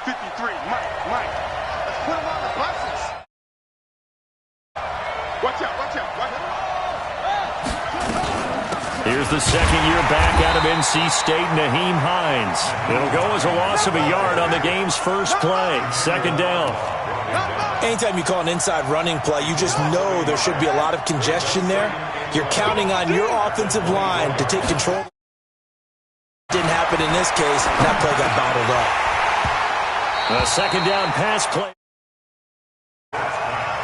53, Mike. Let's put him on the buses. Watch out. Here's the second year back out of NC State, Nyheim Hines. It'll go as a loss of a yard on the game's first play. Second down. Anytime you call an inside running play, you just know there should be a lot of congestion there. You're counting on your offensive line to take control. Didn't happen in this case. That play got bottled up. A second down pass play.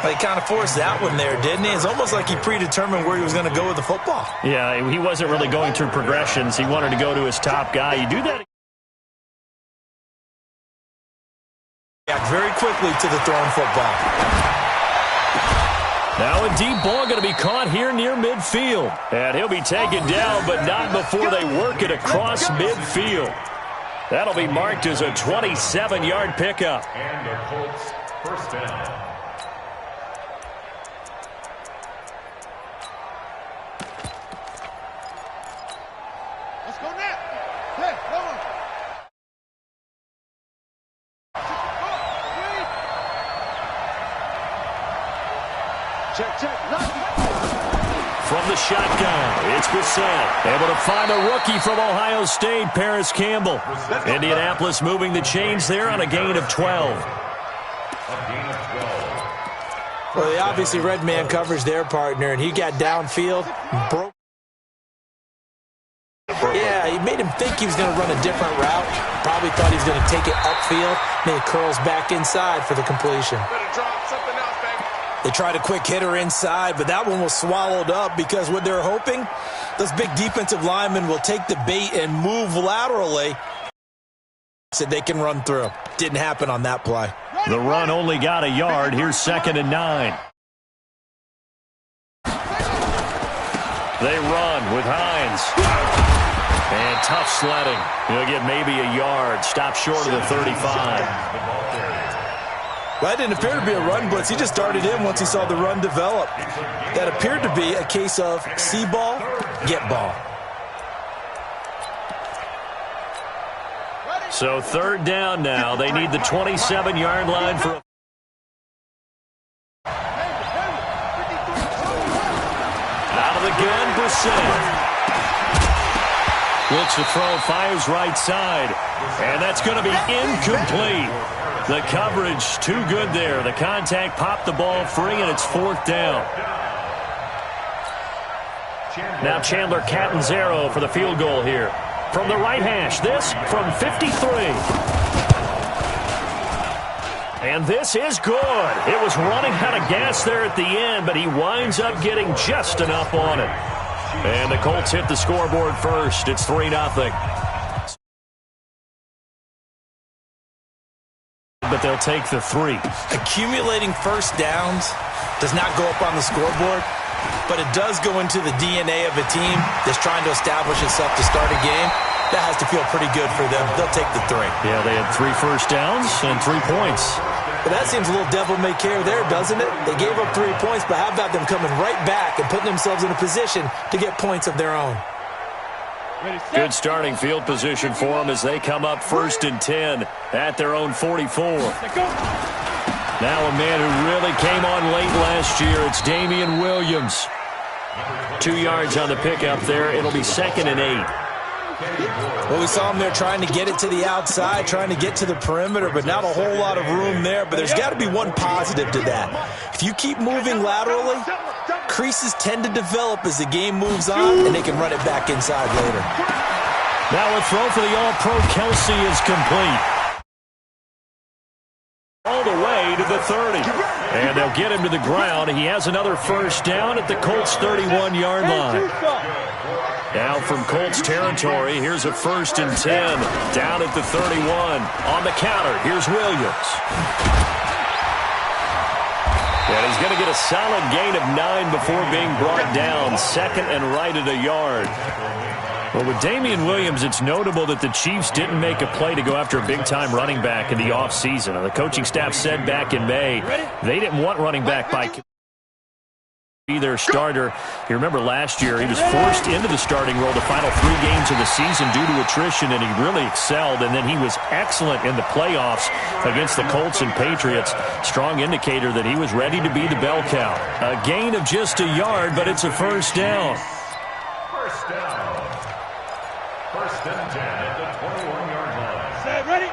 He kind of forced that one there, didn't he? It's almost like he predetermined where he was going to go with the football. Yeah, he wasn't really going through progressions. He wanted to go to his top guy. You do that. Very quickly to the thrown football. Now a deep ball going to be caught here near midfield. And he'll be taken down, but not before they work it across midfield. That'll be marked as a 27-yard pickup. And the Colts first down. Let's go now. Hey, come on. Check. From the shotgun, it's Bissett. Able to find the rookie from Ohio State, Paris Campbell. Indianapolis moving the chains there on a gain of 12. Well, they obviously read man coverage their partner, and he got downfield, broke. Yeah, he made him think he was going to run a different route. Probably thought he was going to take it upfield. Then he curls back inside for the completion. Better drop something else, baby. They tried a quick hitter inside, but that one was swallowed up because what they're hoping, those big defensive linemen will take the bait and move laterally so they can run through. Didn't happen on that play. The run only got a yard. Here's 2nd and 9. They run with Hines. And tough sledding. He'll get maybe a yard. Stop short of the 35. Well, that didn't appear to be a run blitz. He just darted in once he saw the run develop. That appeared to be a case of see ball, get ball. So 3rd down now. They need the 27-yard line for a... Out of the gun, Bissett. Looks to throw, fires right side. And that's going to be incomplete. The coverage too good there. The contact popped the ball free, and it's 4th down. Now Chandler Catanzaro for the field goal here. From the right hash, this from 53. And this is good. It was running out of gas there at the end, but he winds up getting just enough on it. And the Colts hit the scoreboard first. It's 3-0. But they'll take the 3. Accumulating first downs does not go up on the scoreboard, but it does go into the DNA of a team that's trying to establish itself to start a game. That has to feel pretty good for them. They'll take the 3. Yeah, they had 3 first downs and 3 points. But that seems a little devil-may-care there, doesn't it? They gave up 3 points, but how about them coming right back and putting themselves in a position to get points of their own? Good starting field position for them as they come up 1st and 10 at their own 44. Now a man who really came on late last year, it's Damian Williams. 2 yards on the pickup there. It'll be 2nd and 8. Well, we saw him there trying to get it to the outside, trying to get to the perimeter, but not a whole lot of room there. But there's got to be one positive to that. If you keep moving laterally, creases tend to develop as the game moves on, and they can run it back inside later. Now a throw for the All-Pro Kelsey is complete. All the way to the 30. And they'll get him to the ground. He has another first down at the Colts' 31-yard line. Now from Colts territory, here's a 1st and 10 down at the 31. On the counter, here's Williams. And he's going to get a solid gain of 9 before being brought down. 2nd and right at a yard. Well, with Damian Williams, it's notable that the Chiefs didn't make a play to go after a big-time running back in the offseason. The coaching staff said back in May they didn't want running back by Their starter. You remember last year he was forced into the starting role the final 3 games of the season due to attrition, and he really excelled, and then he was excellent in the playoffs against the Colts and Patriots. Strong indicator that he was ready to be the bell cow. A gain of just a yard, but it's a first down. First down. First and 10 at the 21-yard line. Say ready.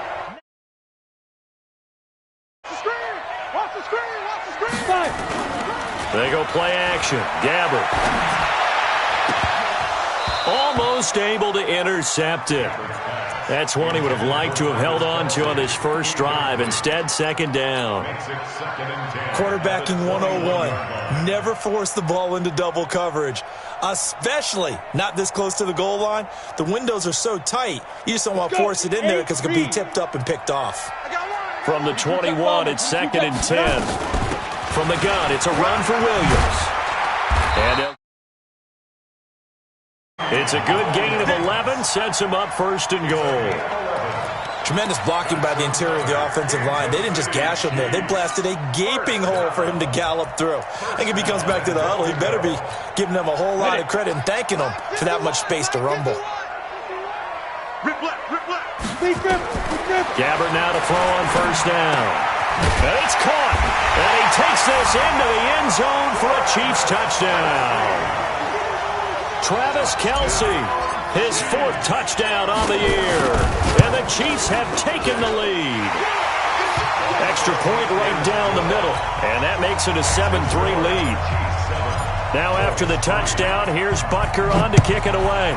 Watch the screen. Watch the screen. Watch the screen. 5. They go play action. Gabbert. Almost able to intercept it. That's one he would have liked to have held on to on his first drive. Instead, second down. Quarterbacking 101. Never force the ball into double coverage, especially not this close to the goal line. The windows are so tight, you just don't want to force it in there because it could be tipped up and picked off. From the 21, it's second and 10. From the gun, it's a run for Williams. And it's a good gain of 11, sets him up first and goal. Tremendous blocking by the interior of the offensive line. They didn't just gash him there. They blasted a gaping hole for him to gallop through. I think if he comes back to the huddle, he better be giving them a whole lot of credit and thanking them for that much space to rumble. Rip left, rip left. Gabbert now to throw on first down. And it's caught. And he takes this into the end zone for a Chiefs touchdown. Travis Kelce, his 4th touchdown on the year. And the Chiefs have taken the lead. Extra point right down the middle. And that makes it a 7-3 lead. Now after the touchdown, here's Butker on to kick it away.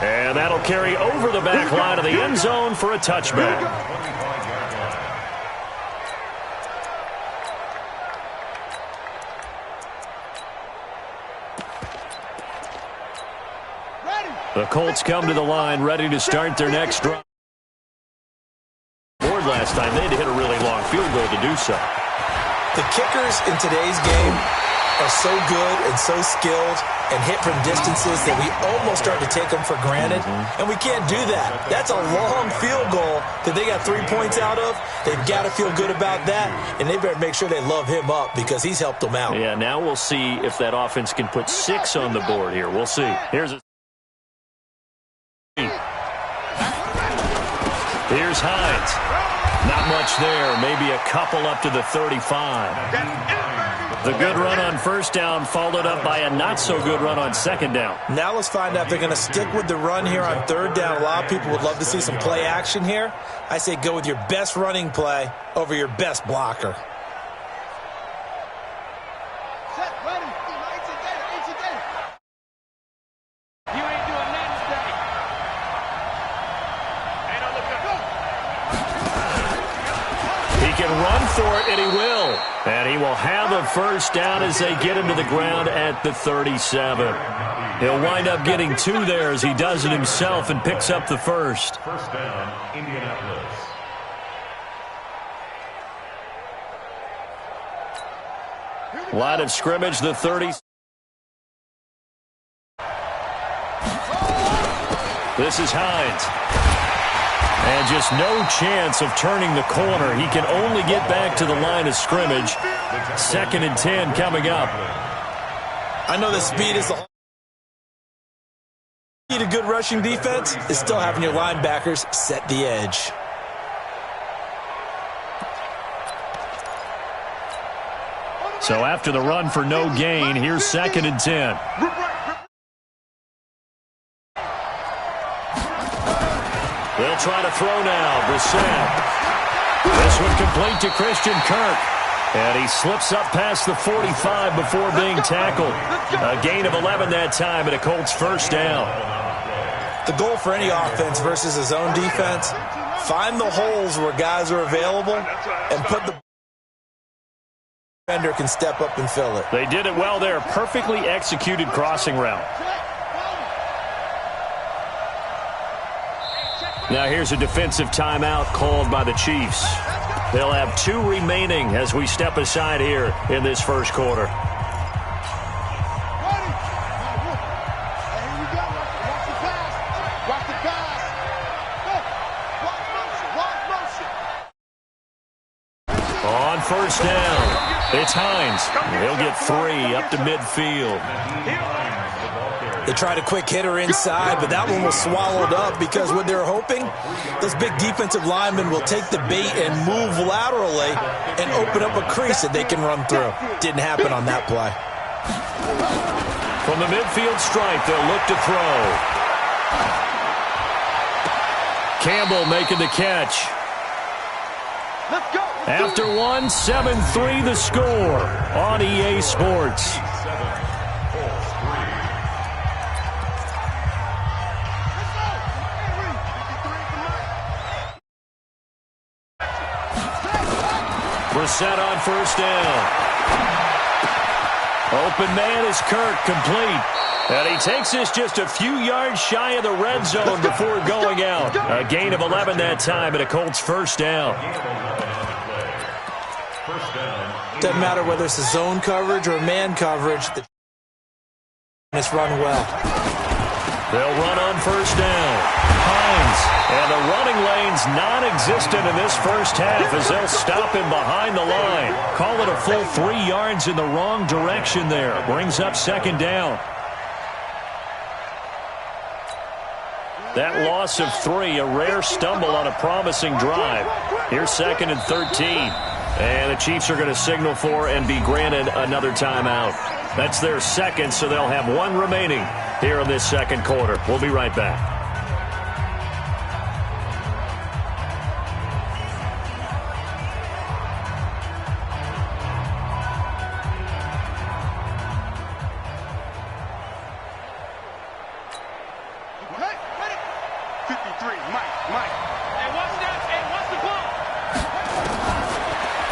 And that'll carry over the back line of the end zone for a touchback. The Colts come to the line ready to start their next drive. Last time they had to hit a really long field goal to do so. The kickers in today's game are so good and so skilled and hit from distances that we almost start to take them for granted, and we can't do that. That's a long field goal that they got 3 points out of. They've got to feel good about that, and they better make sure they love him up because he's helped them out. Yeah, now we'll see if that offense can put 6 on the board here. We'll see. Here's Hines. Not much there. Maybe a couple up to the 35. The good run on first down followed up by a not-so-good run on second down. Now let's find out if they're going to stick with the run here on third down. A lot of people would love to see some play action here. I say go with your best running play over your best blocker. Set, ready. You ain't doing nothing today. Ain't on the go. He can run for it, and he will. And he will have a first down as they get him to the ground at the 37. He'll wind up getting 2 there as he does it himself and picks up the first. First down, Indianapolis. Line of scrimmage, the 30. This is Hines. And just no chance of turning the corner. He can only get back to the line of scrimmage. Second and 10 coming up. I know the speed is the key to good rushing defense is still having your linebackers set the edge. So after the run for no gain, here's second and 10. They'll try to throw now. Brissett. This one complete to Christian Kirk. And he slips up past the 45 before being tackled. A gain of 11 that time and a Colts first down. The goal for any offense versus his own defense, find the holes where guys are available and put the defender can step up and fill it. They did it well there. Perfectly executed crossing route. Now here's a defensive timeout called by the Chiefs. They'll have 2 remaining as we step aside here in this first quarter. On first down. It's Hines. He'll get 3 up to midfield. They tried a quick hitter inside, but that one was swallowed up because what they're hoping, those big defensive linemen will take the bait and move laterally and open up a crease that they can run through. Didn't happen on that play. From the midfield stripe, they'll look to throw. Campbell making the catch. Let's go. After one, 7-3 the score on EA Sports. Brissett on first down. Open man is Kirk, complete. And he takes this just a few yards shy of the red zone before going out. A gain of 11 that time and a Colts first down. Doesn't matter whether it's a zone coverage or man coverage. It's run well. They'll run on first down. Hines. And the running lane's non-existent in this first half as they'll stop him behind the line. Call it a full 3 yards in the wrong direction there. Brings up second down. That loss of 3, a rare stumble on a promising drive. Here's 2nd and 13. And the Chiefs are going to signal for and be granted another timeout. That's their second, so they'll have 1 remaining here in this second quarter. We'll be right back.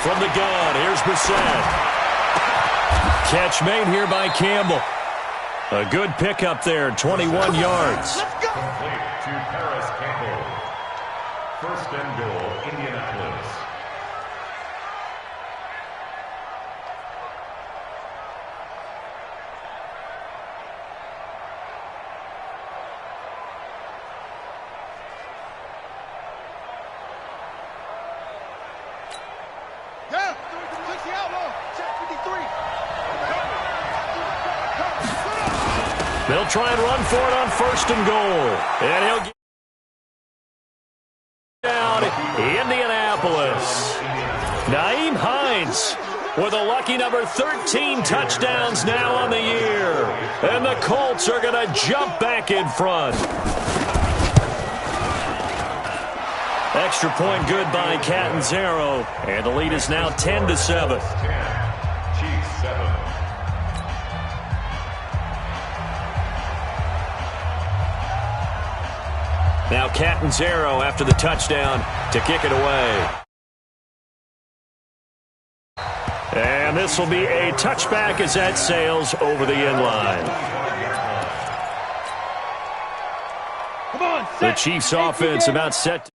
From the gun, here's Brissett. Catch made here by Campbell. A good pickup there, 21 yards. Complete to Paris Campbell. First and goal, Indianapolis. They'll try and run for it on first and goal. And he'll get down Indianapolis. Nyheim Hines with a lucky number 13 touchdowns now on the year. And the Colts are going to jump back in front. Extra point good by Catanzaro. And the lead is now 10-7. Chiefs 7. Now Catanzaro after the touchdown to kick it away. And this will be a touchback as that sails over the end line. The Chiefs offense about set.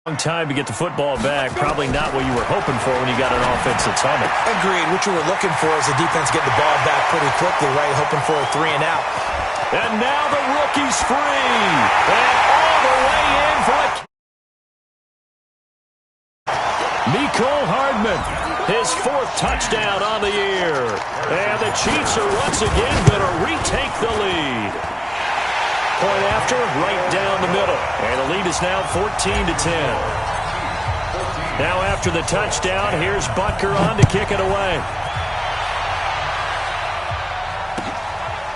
Long time to get the football back. Probably not what you were hoping for when you got an offense that's humming. Agreed. What you were looking for is the defense get the ball back pretty quickly, right? Hoping for a 3 and out. And now the rookie's free. And all the way in for a... Mecole Hardman, his 4th touchdown on the year. And the Chiefs are once again going to retake the lead. Point after, right down the middle. And the lead is now 14-10. Now after the touchdown, here's Butker on to kick it away.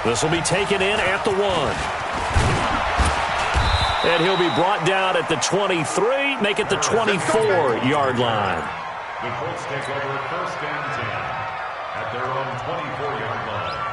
This will be taken in at the 1. And he'll be brought down at the 23, make it the 24-yard line. The Colts take over first and 10 at their own 24-yard line.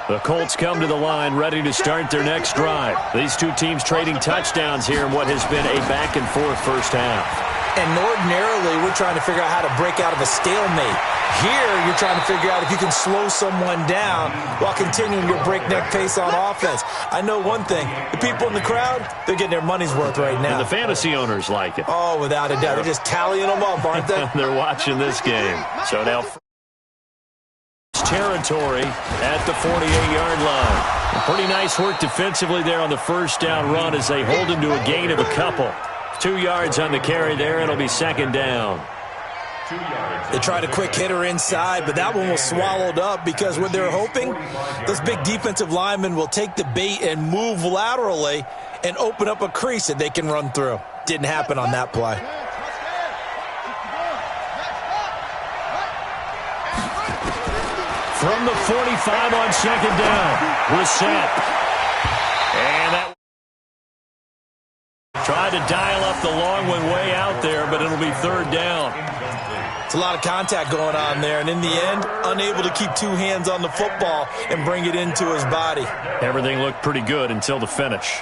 The Colts come to the line ready to start their next drive. These two teams trading touchdowns here in what has been a back-and-forth first half. And ordinarily, we're trying to figure out how to break out of a stalemate. Here, you're trying to figure out if you can slow someone down while continuing your breakneck pace on offense. I know one thing. The people in the crowd, they're getting their money's worth right now. And the fantasy owners like it. Oh, without a doubt. They're just tallying them up, aren't they? They're watching this game. So now territory at the 48-yard line. Pretty nice work defensively there on the first down run as they hold him to a gain of a couple. 2 yards on the carry there. It'll be second down. They tried a quick hitter inside, but that one was swallowed up because what they're hoping, those big defensive linemen will take the bait and move laterally and open up a crease that they can run through. Didn't happen on that play. From the 45 on second down, Brissett. And that tried to dial up the long one way out there, but it'll be third down. It's a lot of contact going on there, and in the end, unable to keep 2 hands on the football and bring it into his body. Everything looked pretty good until the finish.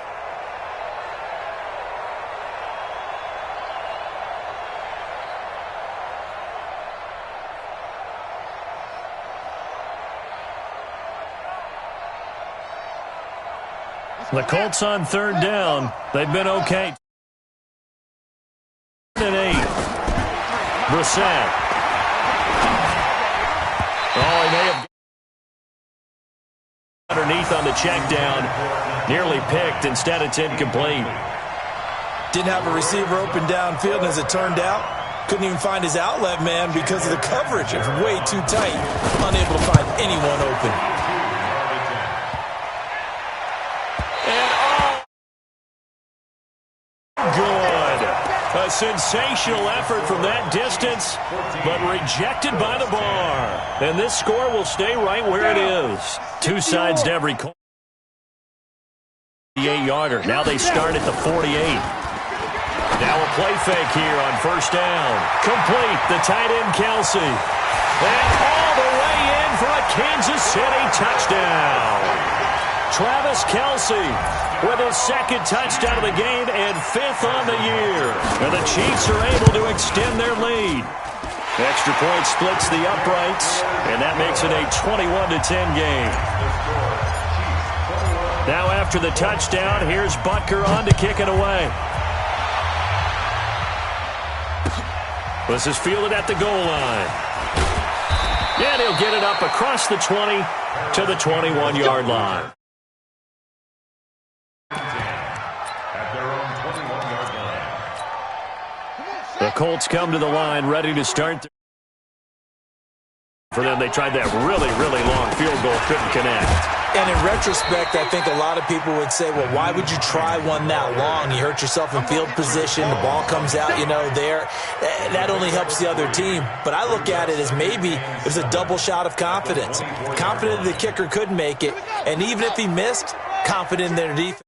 The Colts on third down. They've been okay. 8. Brissett. Oh, he may have underneath on the check down. Nearly picked. Instead, it's incomplete. Didn't have a receiver open downfield, and as it turned out, couldn't even find his outlet man because of the coverage. It was way too tight. Unable to find anyone open. A sensational effort from that distance, but rejected by the bar. And this score will stay right where it is. 2 sides to every 48-yarder. Now they start at the 48. Now a play fake here on first down. Complete, the tight end Kelsey. And all the way in for a Kansas City touchdown. Travis Kelsey with his second touchdown of the game and 5th on the year. And the Chiefs are able to extend their lead. Extra point splits the uprights, and that makes it a 21-10 game. Now after the touchdown, here's Butker on to kick it away. This is fielded at the goal line. And he'll get it up across the 20 to the 21-yard line. The Colts come to the line, ready to start. For them, they tried that really, really long field goal, couldn't connect. And in retrospect, I think a lot of people would say, well, why would you try one that long? You hurt yourself in field position. The ball comes out, there. That only helps the other team. But I look at it as maybe it was a double shot of confidence. Confident the kicker could make it. And even if he missed, confident in their defense.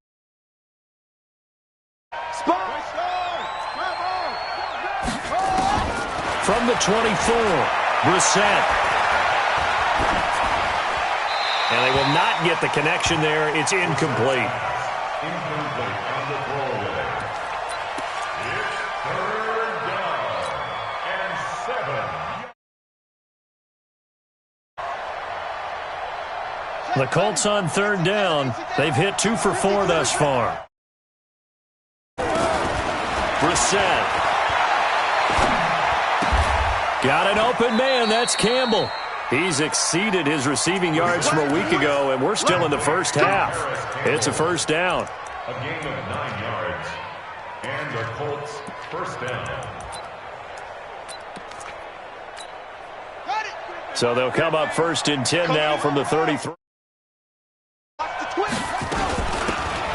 From the 24, Brissett. And they will not get the connection there. It's incomplete. Incomplete on the throwaway. It's third down and 7. The Colts on third down. They've hit 2 for 4 thus far. Brissett. Got an open man. That's Campbell. He's exceeded his receiving yards from a week ago, and we're still in the first half. It's a first down. A gain of 9 yards. And the Colts first down. So they'll come up first and 10 now from the 33.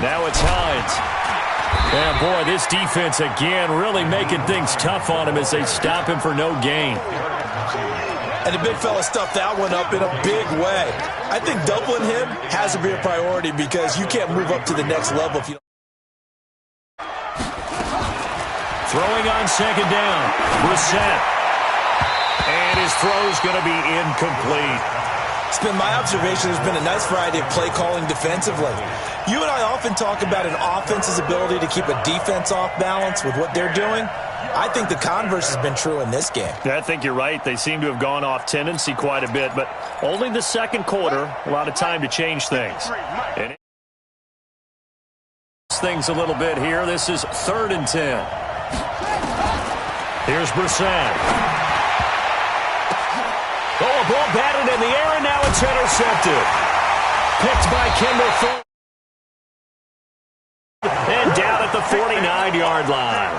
Now it's Hines. And, boy, this defense again really making things tough on him as they stop him for no gain. And the big fella stuffed that one up in a big way. I think doubling him has to be a priority because you can't move up to the next level if you don't. Throwing on second down, Brissett. And his throw's going to be incomplete. It's been my observation there's been a nice variety of play calling defensively. You and I often talk about an offense's ability to keep a defense off balance with what they're doing. I think the converse has been true in this game. Yeah, I think you're right. They seem to have gone off tendency quite a bit, but only the second quarter, a lot of time to change things. And things a little bit here. This is 3rd and 10. Here's Brissett. Oh, a ball batted in the air, and now it's intercepted. Picked by Kendall Fuller. And down at the 49-yard line.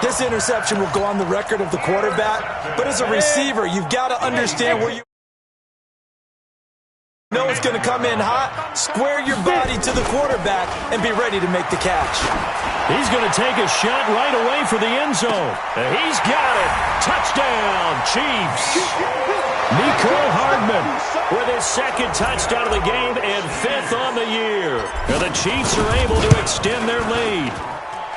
This interception will go on the record of the quarterback, but as a receiver, you've got to understand where you know it's going to come in hot, square your body to the quarterback, and be ready to make the catch. He's going to take a shot right away for the end zone. And he's got it. Touchdown, Chiefs. Nico Hardman with his second touchdown of the game and 5th on the year. And the Chiefs are able to extend their lead.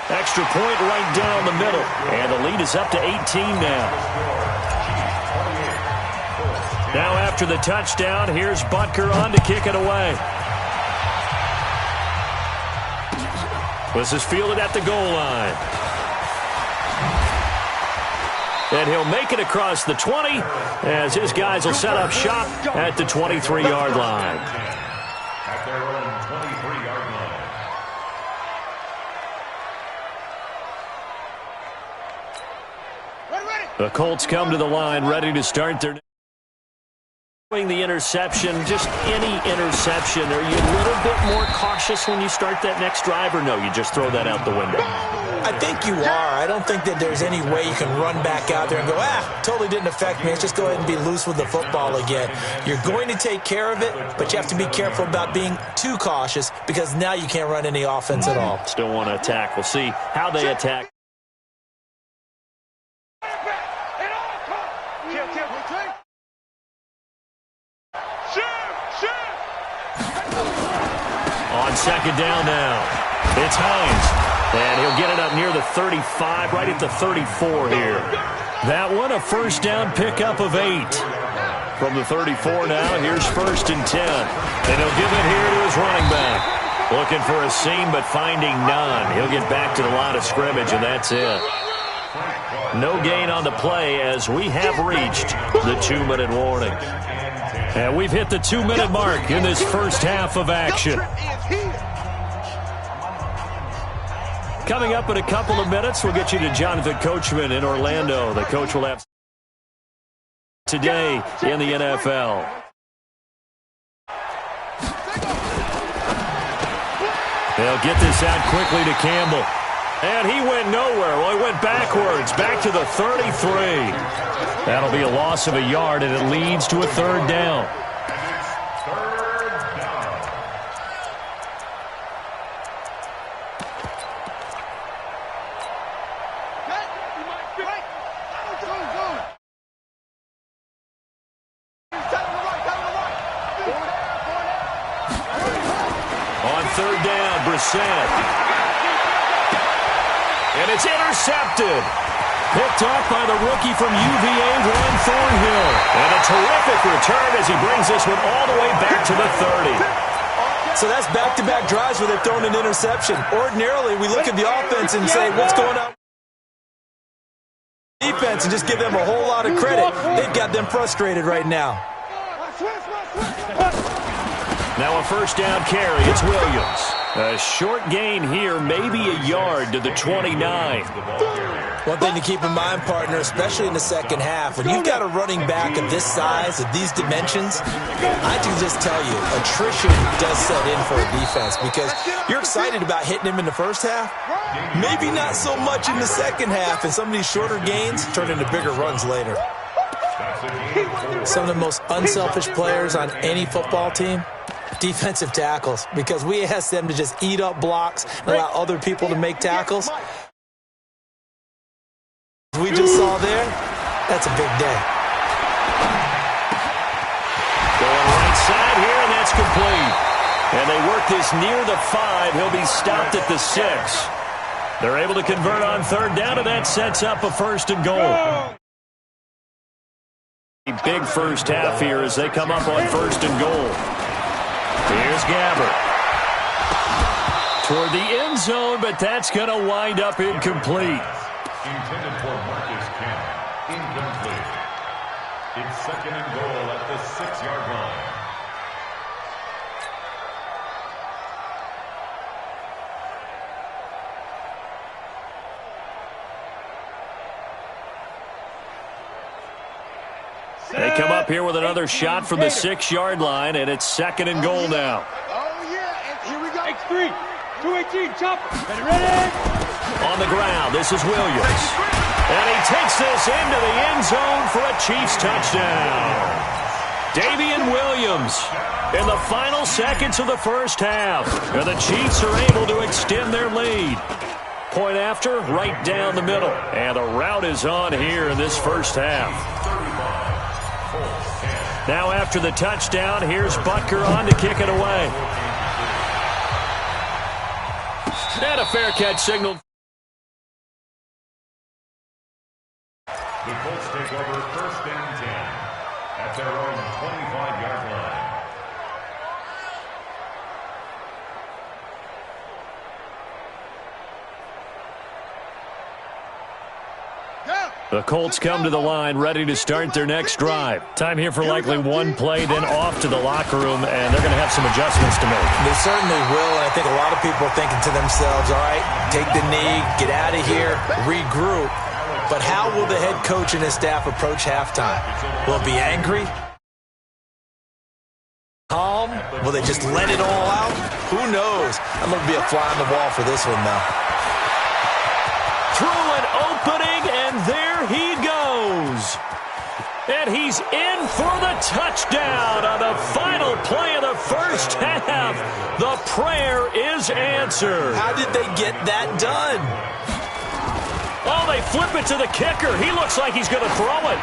Extra point right down the middle. And the lead is up to 18 now. Now after the touchdown, here's Butker on to kick it away. This is fielded at the goal line. And he'll make it across the 20 as his guys will set up shop at the 23-yard line. At their own 23-yard line. The Colts come to the line ready to start their... The interception, just any interception, are you a little bit more cautious when you start that next drive, or no, you just throw that out the window? I think you are. I don't think that there's any way you can run back out there and go, totally didn't affect me. Let's just go ahead and be loose with the football again. You're going to take care of it, but you have to be careful about being too cautious because now you can't run any offense at all. Still want to attack. We'll see how they attack. On second down now, it's Hines, and he'll get it up near the 35, right at the 34 here. That one, a first down pickup of 8. From the 34 now, here's 1st and 10. And he'll give it here to his running back. Looking for a seam, but finding none. He'll get back to the line of scrimmage, and that's it. No gain on the play as we have reached the 2-minute warning. And we've hit the 2-minute mark in this first half of action. Coming up in a couple of minutes, we'll get you to Jonathan Coachman in Orlando. The coach will have today in the NFL. They'll get this out quickly to Campbell. And he went nowhere. Well, he went backwards, back to the 33. That'll be a loss of a yard, and it leads to a 3rd down. On 3rd down, Brissett. And it's intercepted. Picked off by the rookie from UVA, Juan Thornhill. And a terrific return as he brings this one all the way back to the 30. So that's back-to-back drives where they've thrown an interception. Ordinarily, we look at the offense and say, what's going on? Defense and just give them a whole lot of credit. They've got them frustrated right now. Now a first down carry. It's Williams. A short gain here, maybe a yard to the 29. One thing to keep in mind, partner, especially in the second half, when you've got a running back of this size, of these dimensions, I can just tell you, attrition does set in for a defense because you're excited about hitting him in the first half. Maybe not so much in the second half, and some of these shorter gains turn into bigger runs later. Some of the most unselfish players on any football team, defensive tackles, because we ask them to just eat up blocks and allow other people to make tackles. We just saw there, that's a big day. Going right side here, and that's complete. And they work this near the 5. He'll be stopped at the 6. They're able to convert on 3rd down, and that sets up a 1st and goal. A big first half here as they come up on 1st and goal. Here's Gabbert. Toward the end zone, but that's going to wind up incomplete. Intended for Marcus Camp. Incomplete. It's 2nd and goal at the 6-yard line. They come up here with another shot from the 6-yard line, and it's 2nd and goal now. Oh, yeah, and here we go. X3. 218, chopper. Ready? On the ground, this is Williams. And he takes this into the end zone for a Chiefs touchdown. Davian Williams in the final seconds of the first half. And the Chiefs are able to extend their lead. Point after, right down the middle. And the route is on here in this first half. Now after the touchdown, here's Butker on to kick it away. And a fair catch signal. The Colts take over first and 10 at their own 25-yard line. The Colts come to the line ready to start their next drive. Time here for likely one play, then off to the locker room, and they're going to have some adjustments to make. They certainly will, and I think a lot of people are thinking to themselves, all right, take the knee, get out of here, regroup. But how will the head coach and his staff approach halftime? Will it be angry? Calm? Will they just let it all out? Who knows? I'm going to be a fly on the wall for this one, though. Through an opening, and there he goes. And he's in for the touchdown on the final play of the first half. The prayer is answered. How did they get that done? Oh, they flip it to the kicker. He looks like he's going to throw it.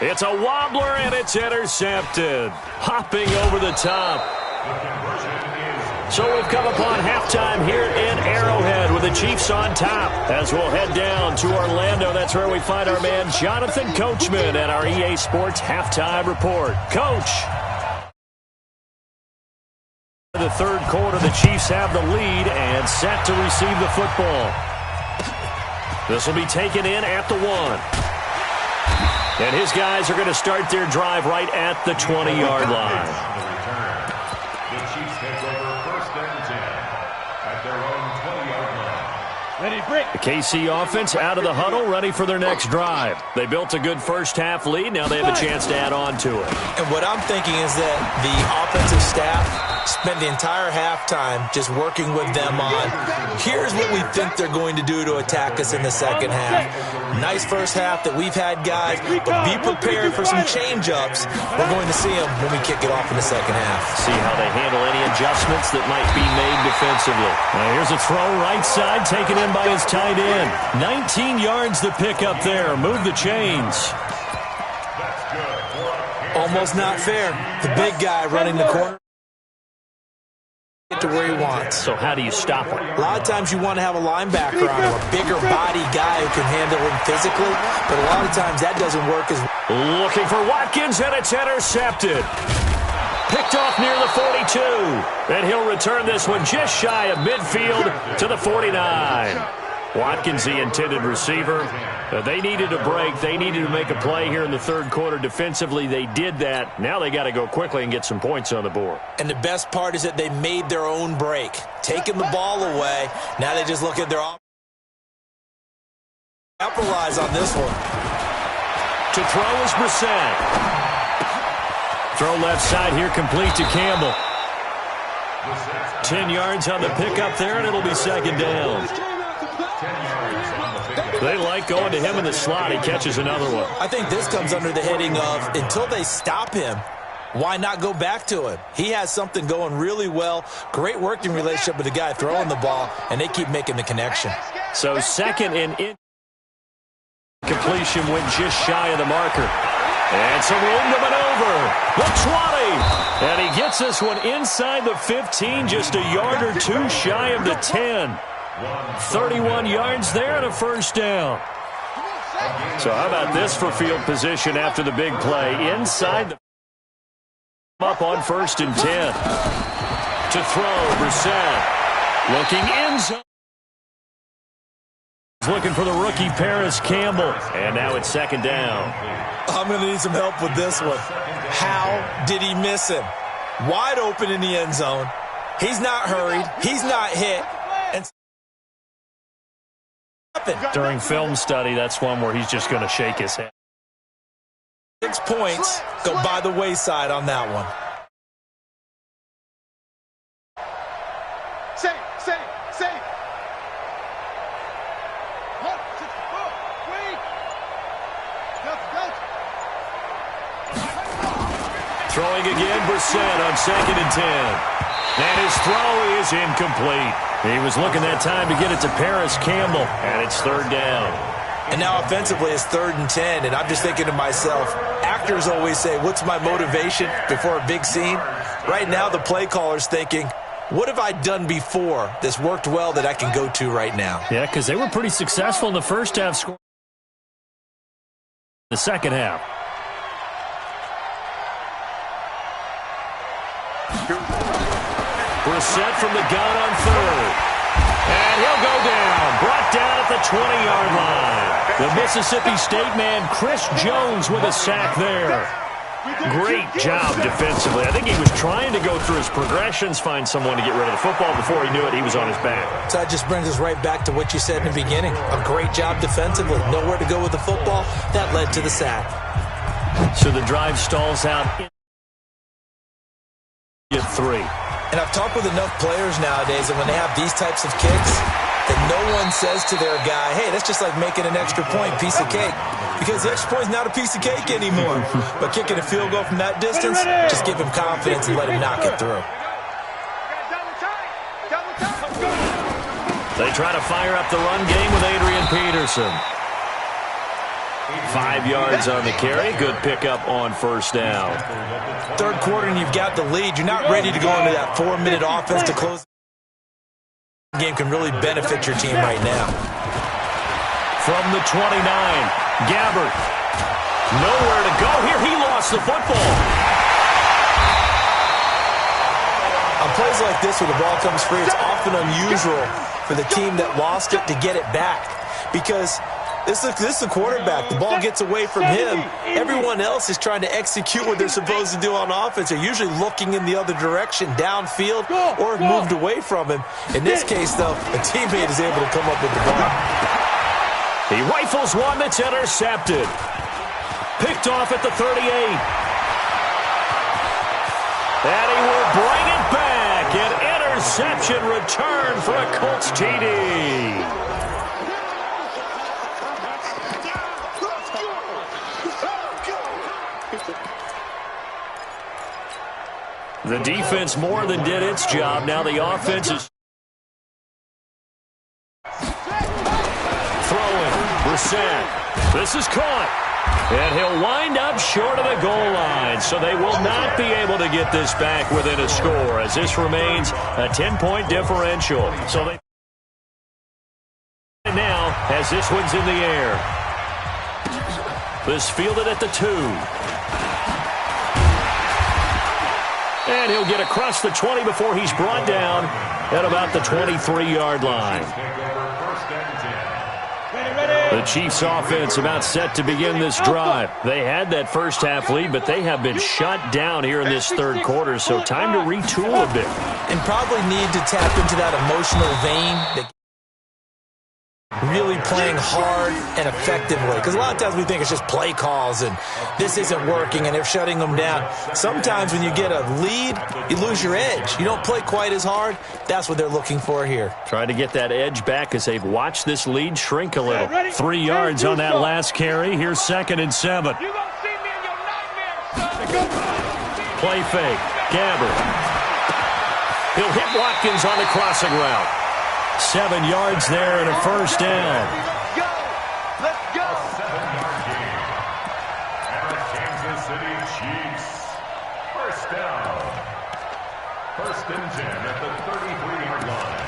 It's a wobbler, and it's intercepted. Hopping over the top. So we've come upon halftime here in Arrowhead with the Chiefs on top. As we'll head down to Orlando, that's where we find our man Jonathan Coachman and our EA Sports halftime report. Coach. The third quarter, the Chiefs have the lead and set to receive the football. This will be taken in at the 1. And his guys are going to start their drive right at the 20-yard line. The Chiefs take over first and 10 at their own 20-yard line. Ready, break. The KC offense out of the huddle, ready for their next drive. They built a good first half lead. Now they have a chance to add on to it. And what I'm thinking is that the offensive staff spent the entire halftime just working with them on, here's what we think they're going to do to attack us in the second half. Nice first half that we've had, guys, but be prepared for some change-ups. We're going to see them when we kick it off in the second half. See how they handle any adjustments that might be made defensively. Now here's a throw right side, taken in by his tight end. 19 yards to pick up there. Move the chains. Almost not fair. The big guy running the corner. Get to where he wants. So how do you stop him? A lot of times you want to have a linebacker on him, a bigger body guy who can handle him physically, but a lot of times that doesn't work as well. Looking for Watkins, and it's intercepted. Picked off near the 42. And he'll return this one just shy of midfield to the 49. Watkins, the intended receiver. They needed a break. They needed to make a play here in the third quarter. Defensively, they did that. Now they got to go quickly and get some points on the board. And the best part is that they made their own break. Taking the ball away. Now they just look at their offense. Capitalize on this one. To throw is Brissett. Throw left side here, complete to Campbell. 10 yards on the pickup there, and it'll be second down. They like going to him in the slot. He catches another one. I think this comes under the heading of, until they stop him, why not go back to him? He has something going really well. Great working relationship with the guy throwing the ball, and they keep making the connection. So second and completion went just shy of the marker. And some room to maneuver. The 20. And he gets this one inside the 15, just a yard or two shy of the 10. 31 yards there and a first down. So how about this for field position after the big play? Inside the up on first and 10. To throw, Brissett. Looking in zone. Looking for the rookie Paris Campbell. And now it's second down. I'm going to need some help with this one. How did he miss him? Wide open in the end zone. He's not hurried. He's not hit. And during film study, that's one where he's just going to shake his head. 6 points go by the wayside on that one. Say Safe. What? 64. Wait. Delta. Throwing again, Brissett on 2nd and 10. And his throw is incomplete. He was looking that time to get it to Paris Campbell, and it's 3rd down. And now offensively it's 3rd and 10, and I'm just thinking to myself, actors always say, what's my motivation before a big scene? Right now the play caller's thinking, what have I done before that's worked well that I can go to right now? Yeah, because they were pretty successful in the first half, scoring the second half. Brissett from the gun on 3rd. And he'll go down. Brought down at the 20-yard line. The Mississippi State man, Chris Jones, with a sack there. Great job defensively. I think he was trying to go through his progressions, find someone to get rid of the football. Before he knew it, he was on his back. So that just brings us right back to what you said in the beginning. A great job defensively. Nowhere to go with the football. That led to the sack. So the drive stalls out at 3. And I've talked with enough players nowadays that when they have these types of kicks, that no one says to their guy, hey, that's just like making an extra point, piece of cake. Because the extra point is not a piece of cake anymore. But kicking a field goal from that distance, just give him confidence and let him knock it through. They try to fire up the run game with Adrian Peterson. 5 yards on the carry. Good pickup on 1st down. 3rd quarter and you've got the lead. You're not ready to go into that 4-minute offense to close. The game can really benefit your team right now. From the 29, Gabbert. Nowhere to go here. He lost the football. On plays like this where the ball comes free, it's often unusual for the team that lost it to get it back. Because this is a quarterback. The ball gets away from him. Everyone else is trying to execute what they're supposed to do on offense. They're usually looking in the other direction, downfield, or have moved away from him. In this case, though, a teammate is able to come up with the ball. He rifles one that's intercepted. Picked off at the 38. And he will bring it back. An interception return for a Colts TD. The defense more than did its job. Now the offense is throwing. Brissett. This is caught. And he'll wind up short of the goal line. So they will not be able to get this back within a score as this remains a 10-point differential. So they now as this one's in the air. This fielded at the 2. And he'll get across the 20 before he's brought down at about the 23-yard line. The Chiefs offense about set to begin this drive. They had that first half lead, but they have been shut down here in this 3rd quarter, so time to retool a bit. And probably need to tap into that emotional vein that really playing hard and effectively. Because a lot of times we think it's just play calls and this isn't working and they're shutting them down. Sometimes when you get a lead, you lose your edge. You don't play quite as hard. That's what they're looking for here. Trying to get that edge back as they've watched this lead shrink a little. 3 yards on that last carry. Here's 2nd and 7. Play fake. Gabbert. He'll hit Watkins on the crossing route. 7 yards there and a 1st down. Let's go. 7-yard gain. And the Kansas City Chiefs. 1st down. 1st and 10 at the 33-yard line.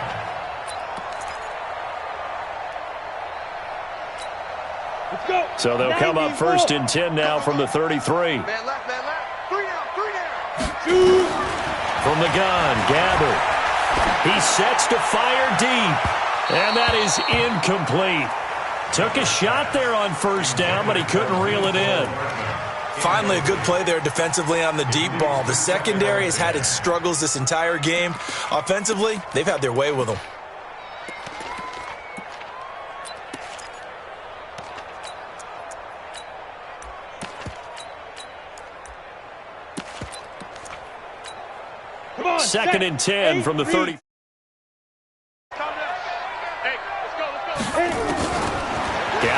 Let's go. So they'll come up 1st and 10 now from the 33. Man left. 3 down. From the gun, Gabbert. He sets to fire deep, and that is incomplete. Took a shot there on 1st down, but he couldn't reel it in. Finally, a good play there defensively on the deep ball. The secondary has had its struggles this entire game. Offensively, they've had their way with them. Second and 10 from the 30.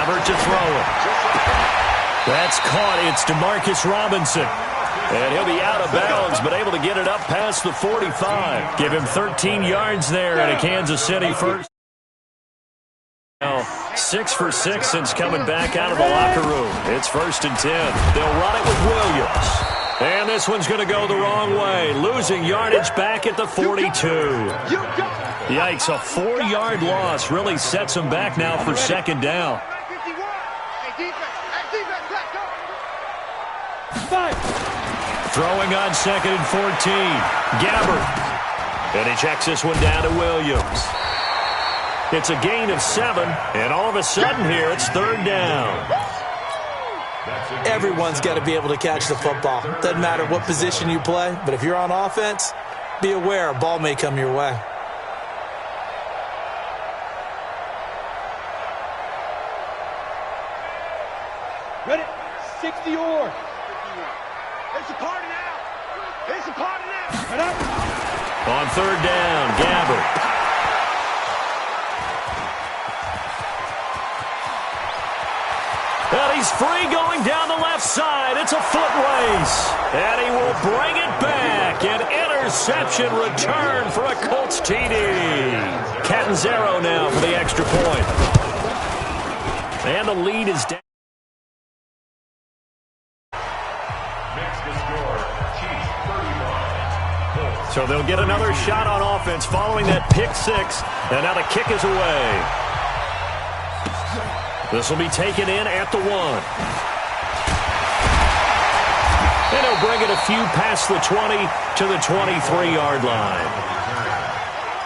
Gabbert to throw it. That's caught. It's Demarcus Robinson. And he'll be out of bounds, but able to get it up past the 45. Give him 13 yards there and a Kansas City first. Now, 6 for 6 since coming back out of the locker room. It's 1st and 10. They'll run it with Williams. And this one's going to go the wrong way. Losing yardage back at the 42. Yikes, a 4-yard loss really sets them back now for 2nd down. Throwing on 2nd and 14. Gabbert. And he checks this one down to Williams. It's a gain of 7, and all of a sudden here it's 3rd down. Everyone's got to be able to catch the football. Doesn't matter what position you play, but if you're on offense, be aware a ball may come your way. Ready? 60 or. It's a party now. It's a party now. On 3rd down, Gabbert. And he's free going down the left side. It's a foot race. And he will bring it back. An interception return for a Colts TD. Catanzaro now for the extra point. And the lead is down. So they'll get another shot on offense following that pick 6. And now the kick is away. This will be taken in at the 1. And he'll bring it a few past the 20 to the 23-yard line.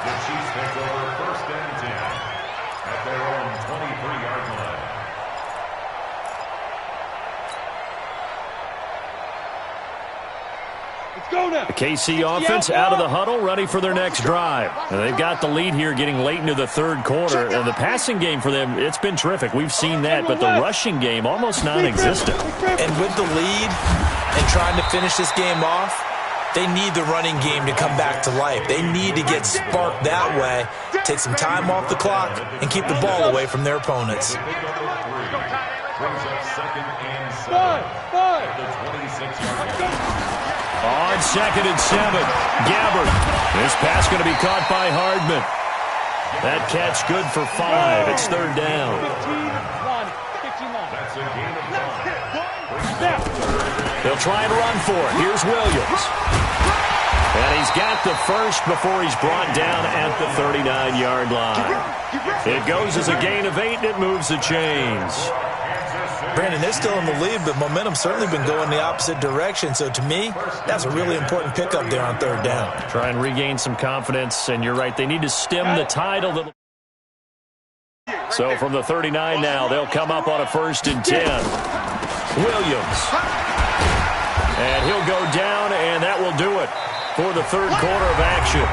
The Chiefs take over 1st and 10 at their own 23-yard line. Let's go now. The KC offense out of the huddle, ready for their next drive. And they've got the lead here getting late into the 3rd quarter. And the passing game for them, it's been terrific. We've seen that, but the rushing game almost non-existent. And with the lead and trying to finish this game off, they need the running game to come back to life. They need to get sparked that way, take some time off the clock, and keep the ball away from their opponents. Brings up 2nd and 7 at the 26-yard line. On 2nd and 7, Gabbert. This pass going to be caught by Hardman. That catch good for 5. It's 3rd down. That's a gain of 5. They'll try and run for it. Here's Williams. And he's got the first before he's brought down at the 39-yard line. It goes as a gain of 8, and it moves the chains. Brandon, they're still in the lead, but momentum's certainly been going the opposite direction. So to me, that's a really important pickup there on 3rd down. Try and regain some confidence, and you're right, they need to stem the tide a little. So from the 39 now, they'll come up on a 1st and 10. Williams. And he'll go down, and that will do it for the 3rd quarter of action.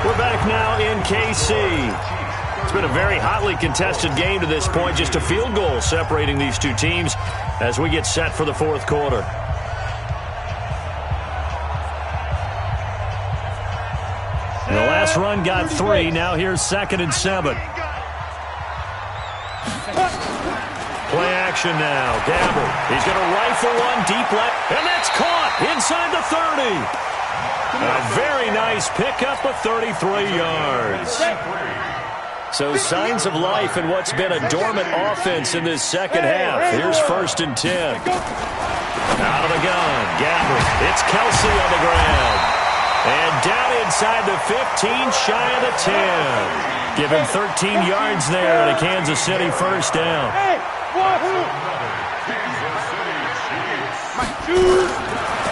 We're back now in KC. It's been a very hotly contested game to this point. Just a field goal separating these two teams as we get set for the 4th quarter. And the last run got 3. Now here's 2nd and 7. Play action now. Gabbert. He's going to rifle one deep left. And that's caught inside the 30. A very nice pickup of 33 yards. So signs of life in what's been a dormant offense in this 2nd half. Here's 1st and 10. Out of the gun. Gabbert. It's Kelsey on the ground. And down inside the 15, shy of the 10. Give him 13 yards there and a Kansas City 1st down.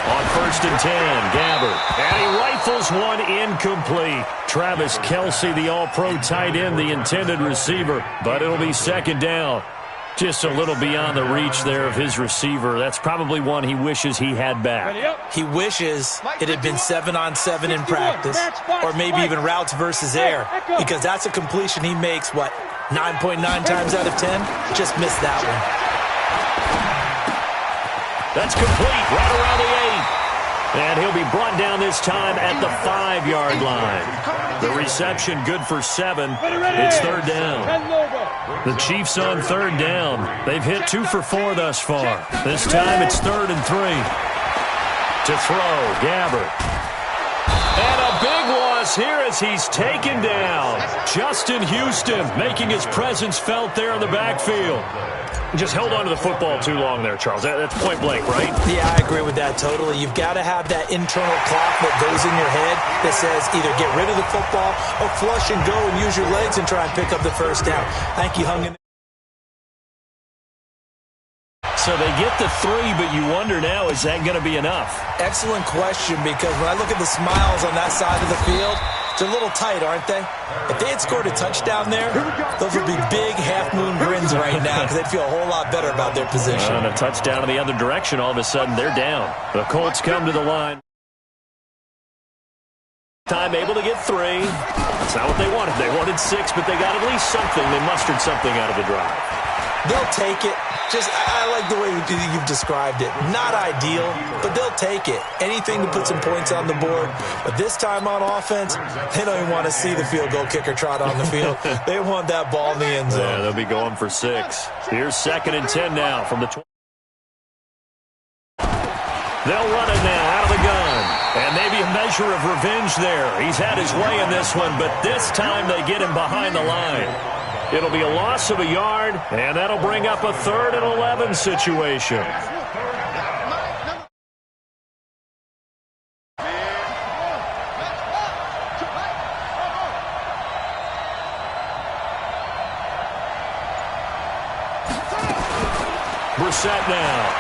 On 1st and 10, Gabbert. And he rifles one incomplete. Travis Kelsey, the all-pro tight end, the intended receiver. But it'll be 2nd down. Just a little beyond the reach there of his receiver. That's probably one he wishes he had back. He wishes it had been 7-on-7 in practice, or maybe even routes versus air, because that's a completion he makes, 9.9 times out of 10? Just missed that one. That's complete, right around the 8. And he'll be brought down this time at the 5-yard line. The reception good for 7. It's 3rd down. The Chiefs on third down. They've hit 2 for 4 thus far. This time it's 3rd and 3. To throw, Gabbert. And a big loss here as he's taken down. Justin Houston making his presence felt there in the backfield. Just held on to the football too long there, Charles. That's point blank, right? Yeah, I agree with that totally. You've got to have that internal clock that goes in your head that says either get rid of the football or flush and go and use your legs and try and pick up the first down. I think he hung in. So they get the 3, but you wonder now, is that going to be enough? Excellent question, because when I look at the smiles on that side of the field, they're a little tight, aren't they? If they had scored a touchdown there, those would be big half-moon grins right now because they'd feel a whole lot better about their position. And a touchdown in the other direction, all of a sudden they're down. The Colts come to the line. Time able to get 3. That's not what they wanted. They wanted 6, but they got at least something. They mustered something out of the drive. They'll take it. I like the way you've described it. Not ideal, but they'll take it. Anything to put some points on the board. But this time on offense, they don't even want to see the field goal kicker trot on the field. They want that ball in the end zone. Yeah, they'll be going for 6. Here's 2nd and 10 now from the 20. They'll run it now out of the gun. And maybe a measure of revenge there. He's had his way in this one, but this time they get him behind the line. It'll be a loss of a yard, and that'll bring up a 3rd and 11 situation. Brissett now.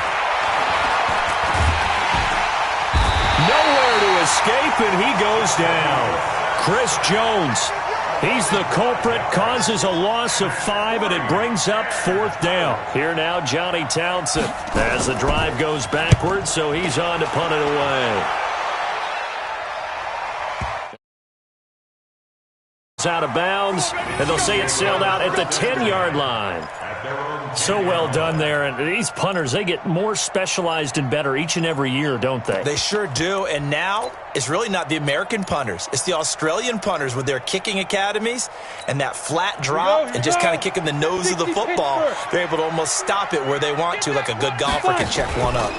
Nowhere to escape, and he goes down. Chris Jones. He's the culprit, causes a loss of 5, and it brings up 4th down. Here now, Johnny Townsend, as the drive goes backwards, so he's on to punt it away. It's out of bounds, and they'll say it sailed out at the 10-yard line. So well done there, and these punters, they get more specialized and better each and every year, don't they? They sure do, and now it's really not the American punters. It's the Australian punters with their kicking academies and that flat drop and just kind of kicking the nose of the football. They're able to almost stop it where they want to, like a good golfer can check one up.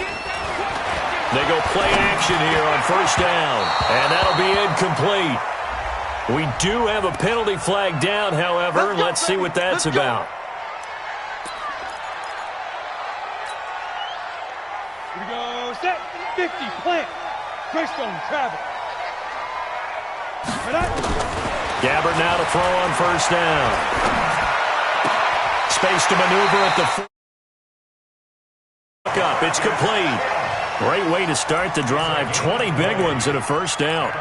They go play action here on 1st down, and that'll be incomplete. We do have a penalty flag down, however. Let's see what that's about. Here we go. Set. 50. Plant. Greystone. Travel. Gabbert now to throw on 1st down. Space to maneuver at the up. It's complete. Great way to start the drive. 20 big ones and a 1st down.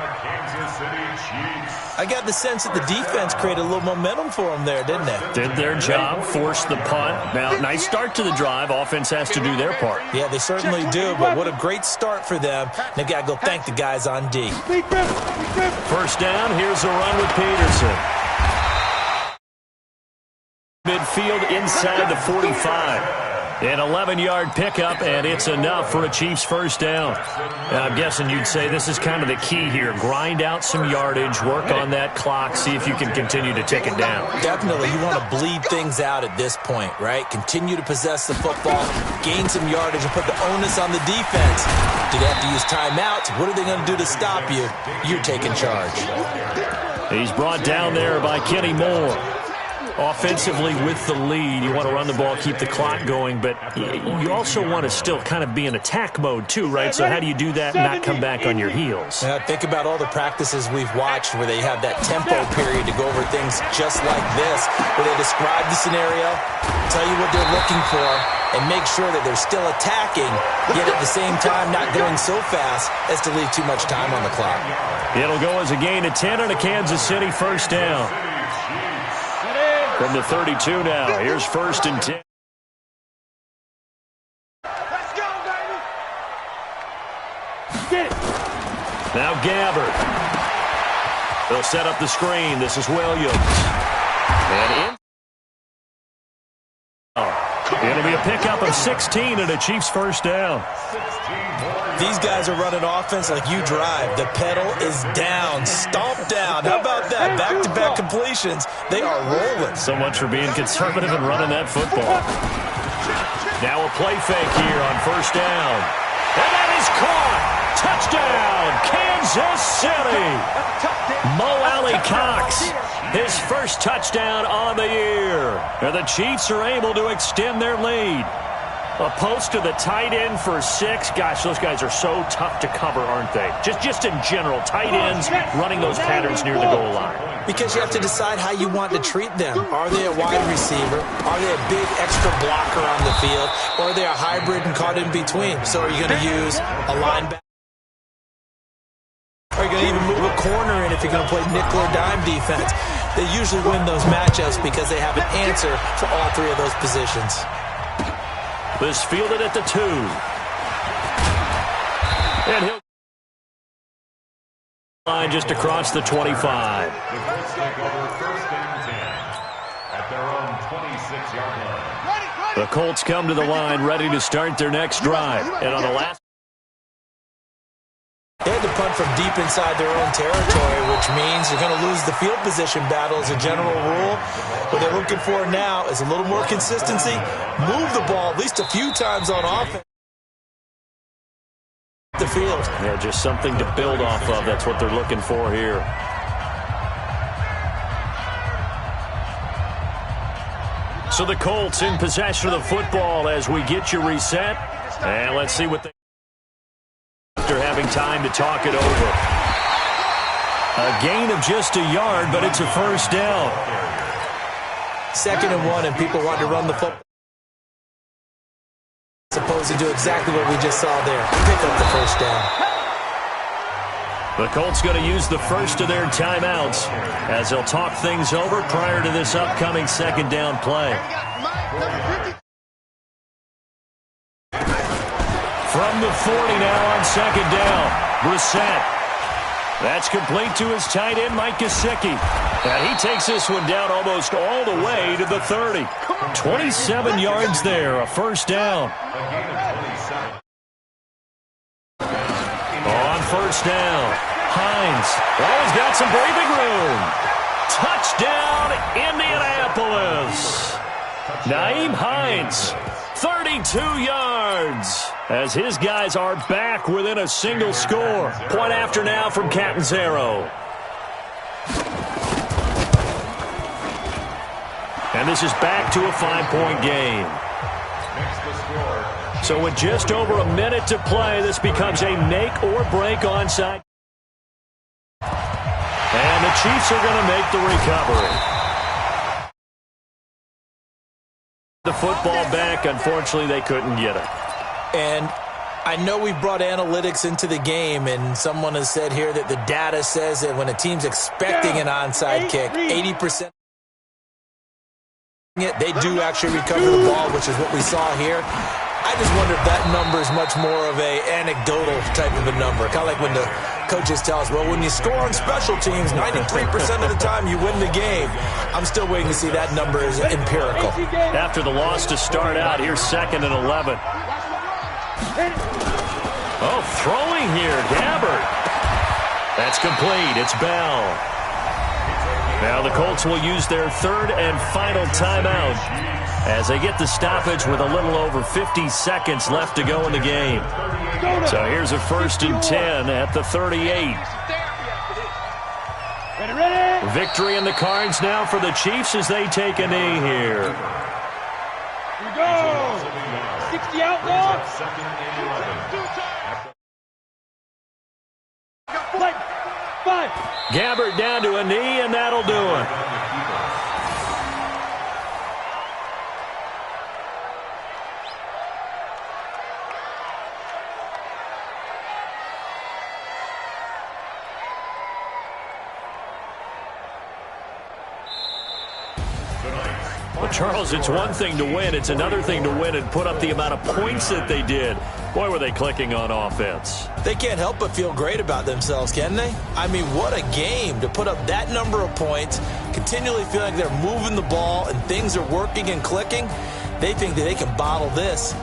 I got the sense that the defense created a little momentum for them there, didn't they? Did their job, forced the punt. Now, nice start to the drive. Offense has to do their part. Yeah, they certainly do, but what a great start for them. They've got to go thank the guys on D. 1st down, here's a run with Peterson. Midfield inside the 45. An 11-yard pickup, and it's enough for a Chiefs 1st down. I'm guessing you'd say this is kind of the key here. Grind out some yardage, work on that clock, see if you can continue to tick it down. Definitely. You want to bleed things out at this point, right? Continue to possess the football, gain some yardage, and put the onus on the defense. Do they have to use timeouts? What are they going to do to stop you? You're taking charge. He's brought down there by Kenny Moore. Offensively with the lead, you want to run the ball, keep the clock going, but you also want to still kind of be in attack mode too, right? So how do you do that and not come back on your heels? Think about all the practices we've watched where they have that tempo period to go over things just like this, where they describe the scenario, tell you what they're looking for, and make sure that they're still attacking, yet at the same time not going so fast as to leave tee much time on the clock. It'll go as a gain of 10 and a Kansas City 1st down. From the 32 now, here's 1st and 10. Let's go, baby! Get it! Now Gabbert. They'll set up the screen. This is Williams. And it'll be a pickup of 16 and a Chiefs 1st down. These guys are running offense like you drive. The pedal is down. Stomp down. How about that? that, back-to-back completions. They are rolling. So much for being conservative and running that football. Now a play fake here on first down. And that is caught. Touchdown, Kansas City. Mo Alley-Cox, his first touchdown on the year. And the Chiefs are able to extend their lead. A post to the tight end for 6. Gosh, those guys are so tough to cover, aren't they? Just in general, tight ends running those patterns near the goal line. Because you have to decide how you want to treat them. Are they a wide receiver? Are they a big extra blocker on the field? Or are they a hybrid and caught in between? So are you going to use a linebacker? Are you going to even move a corner in if you're going to play nickel or dime defense? They usually win those matchups because they have an answer for all 3 of those positions. This fielded at the 2. And he'll line just across the 25. The Colts take over first and 10 at their own 26-yard line. The Colts come to the line ready to start their next drive. And on the last, they had to punt from deep inside their own territory, which means you're going to lose the field position battle as a general rule. What they're looking for now is a little more consistency. Move the ball at least a few times on offense. The field. Yeah, just something to build off of. That's what they're looking for here. So the Colts in possession of the football as we get you reset. And let's see what they... After having time to talk it over. A gain of just a yard, but it's a first down. 2nd and 1, and people want to run the football. Supposed to do exactly what we just saw there. Pick up the first down. The Colts going to use the first of their timeouts as they'll talk things over prior to this upcoming 2nd down play. From the 40 now on 2nd down. Brissett. That's complete to his tight end, Mike Gesicki. And he takes this one down almost all the way to the 30. 27 yards there, a first down. On first down, Hines. Oh, he's got some breathing room. Touchdown, Indianapolis. Nyheim Hines, 32 yards. As his guys are back within a single score. Point after now from Catanzaro. And this is back to a 5-point game. So with just over a minute to play, this becomes a make-or-break onside. And the Chiefs are going to make the recovery. The football back, unfortunately, they couldn't get it. And I know we brought analytics into the game, and someone has said here that the data says that when a team's expecting an onside kick, 80%. They do actually recover the ball, which is what we saw here. I just wonder if that number is much more of a anecdotal type of a number. Kind of like when the coaches tell us, well, when you score on special teams, 93% of the time you win the game. I'm still waiting to see that number is empirical. After the loss to start out, here's 2nd and 11. Oh, throwing here, Gabbert. That's complete. It's Bell. Now the Colts will use their 3rd and final timeout as they get the stoppage with a little over 50 seconds left to go in the game. So here's a 1st and 10 at the 38. Victory in the cards now for the Chiefs as they take a knee here. Here we go. 60 out long. 5. Gabbert down to a knee, and that'll do it. Well, Charles, it's one thing to win. It's another thing to win and put up the amount of points that they did. Boy, were they clicking on offense. They can't help but feel great about themselves, can they? I mean, what a game to put up that number of points, continually feeling like they're moving the ball and things are working and clicking. They think that they can bottle this.